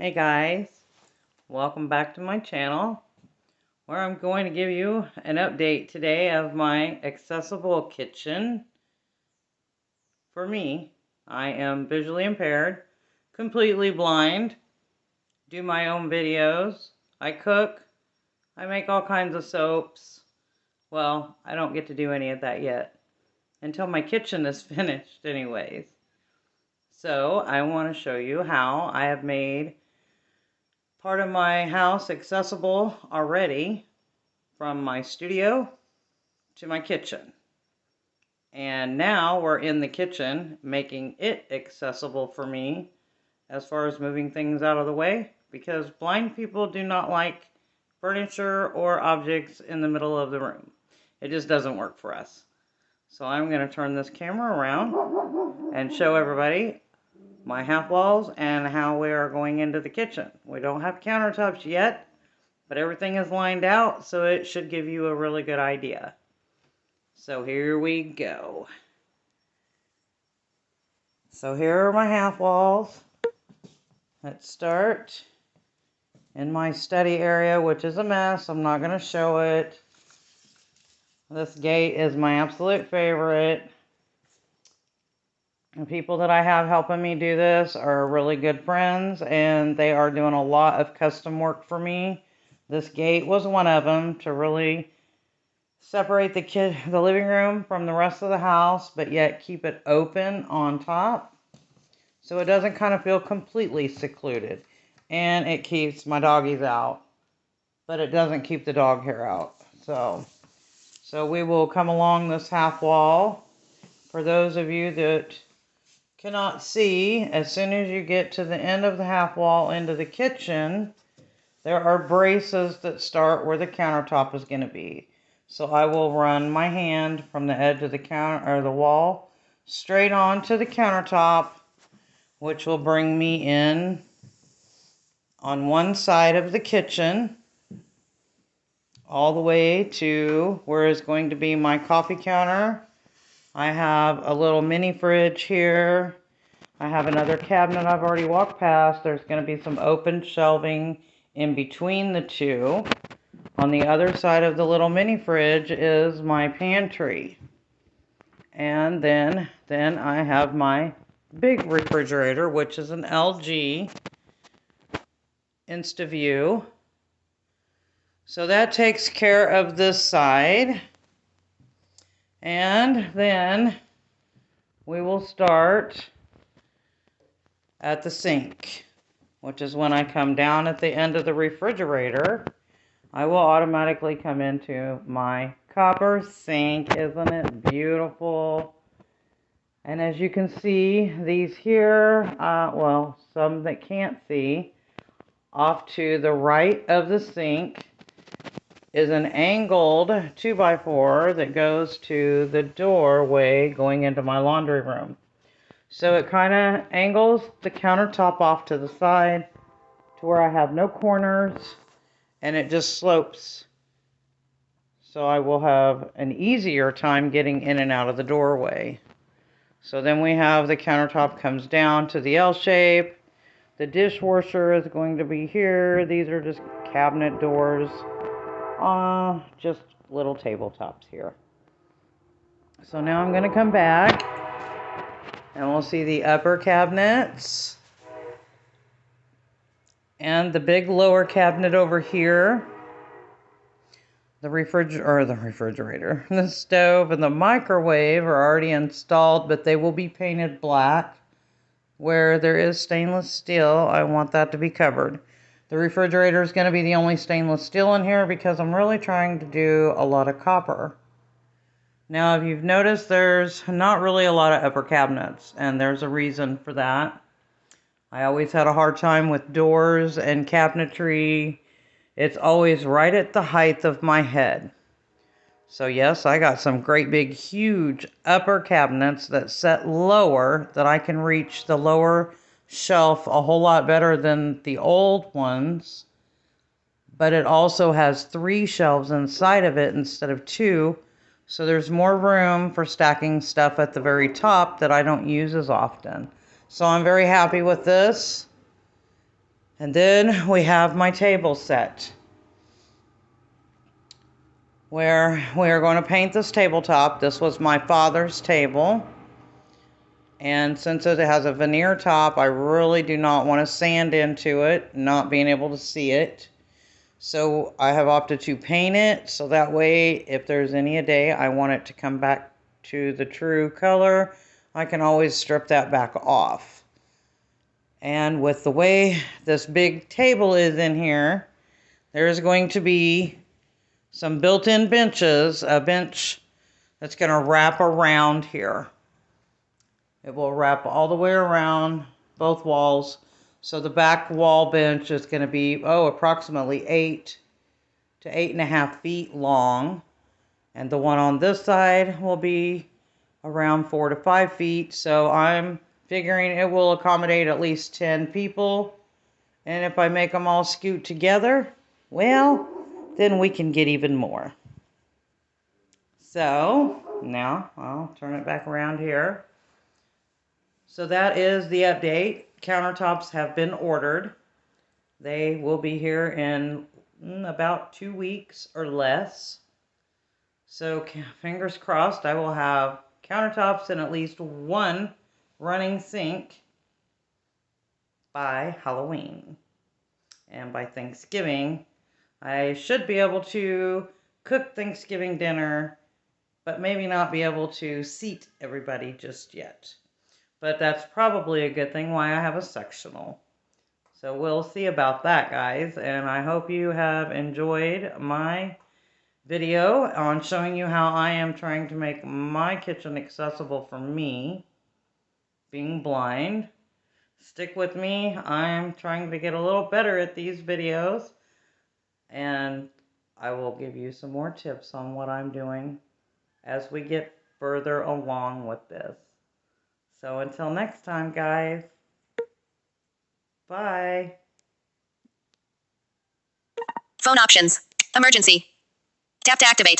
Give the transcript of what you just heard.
Hey guys, welcome back to my channel where I'm going to give you an update today of my accessible kitchen. For me, I am visually impaired, completely blind, do my own videos, I cook, I make all kinds of soaps. Well, I don't get to do any of that yet until my kitchen is finished anyways. So I want to show you how I have made part of my house accessible already, from my studio to my kitchen. And now we're in the kitchen, making it accessible for me as far as moving things out of the way, because blind people do not like furniture or objects in the middle of the room. It just doesn't work for us. So I'm going to turn this camera around and show everybody my half walls and how we are going into the kitchen. We don't have countertops yet, but everything is lined out, so it should give you a really good idea. So here we go. So here are my half walls. Let's start in my study area, which is a mess. I'm not going to show it. This gate is my absolute favorite. The people that I have helping me do this are really good friends, and they are doing a lot of custom work for me. This gate was one of them, to really separate the living room from the rest of the house, but yet keep it open on top, so it doesn't kind of feel completely secluded. And it keeps my doggies out, but it doesn't keep the dog hair out. So we will come along this half wall. For those of you that cannot see, as soon as you get to the end of the half wall into the kitchen, there are braces that start where the countertop is going to be. So I will run my hand from the edge of the counter or the wall straight onto the countertop, which will bring me in on one side of the kitchen all the way to where is going to be my coffee counter. I have a little mini fridge here. I have another cabinet I've already walked past. There's going to be some open shelving in between the two. On the other side of the little mini fridge is my pantry. And then I have my big refrigerator, which is an LG InstaView. So that takes care of this side. And then we will start at the sink, which is when I come down at the end of the refrigerator. I will automatically come into my copper sink. Isn't it beautiful? And as you can see, these here, well, some that can't see, off to the right of the sink is an angled 2x4 that goes to the doorway going into my laundry room. So it kind of angles the countertop off to the side to where I have no corners, and it just slopes. So I will have an easier time getting in and out of the doorway. So then we have the countertop comes down to the L shape. The dishwasher is going to be here. These are just cabinet doors. Just little tabletops here. So now I'm going to come back and we'll see the upper cabinets and the big lower cabinet over here. The refrigerator, the stove, and the microwave are already installed, but they will be painted black. Where there is stainless steel, I want that to be covered. The refrigerator is going to be the only stainless steel in here because I'm really trying to do a lot of copper. Now, if you've noticed, there's not really a lot of upper cabinets, and there's a reason for that. I always had a hard time with doors and cabinetry. It's always right at the height of my head. So yes, I got some great big huge upper cabinets that set lower, that I can reach the lower shelf a whole lot better than the old ones. But it also has 3 shelves inside of it instead of 2. So there's more room for stacking stuff at the very top that I don't use as often. So I'm very happy with this. And then we have my table set, where we are going to paint this tabletop. This was my father's table. And since it has a veneer top, I really do not want to sand into it, not being able to see it. So I have opted to paint it, so that way if there's any day I want it to come back to the true color, I can always strip that back off. And with the way this big table is in here, there's going to be some built-in benches, a bench that's going to wrap around here. It will wrap all the way around both walls. So the back wall bench is going to be, approximately 8 to 8.5 feet long. And the one on this side will be around 4 to 5 feet. So I'm figuring it will accommodate at least 10 people. And if I make them all scoot together, well, then we can get even more. So now I'll turn it back around here. So that is the update. Countertops have been ordered. They will be here in about 2 weeks or less. So fingers crossed I will have countertops and at least one running sink by Halloween. And by Thanksgiving, I should be able to cook Thanksgiving dinner, but maybe not be able to seat everybody just yet. But that's probably a good thing why I have a sectional. So we'll see about that, guys. And I hope you have enjoyed my video on showing you how I am trying to make my kitchen accessible for me, being blind. Stick with me. I'm trying to get a little better at these videos. And I will give you some more tips on what I'm doing as we get further along with this. So until next time, guys. Bye. Phone options. Emergency. Tap to activate.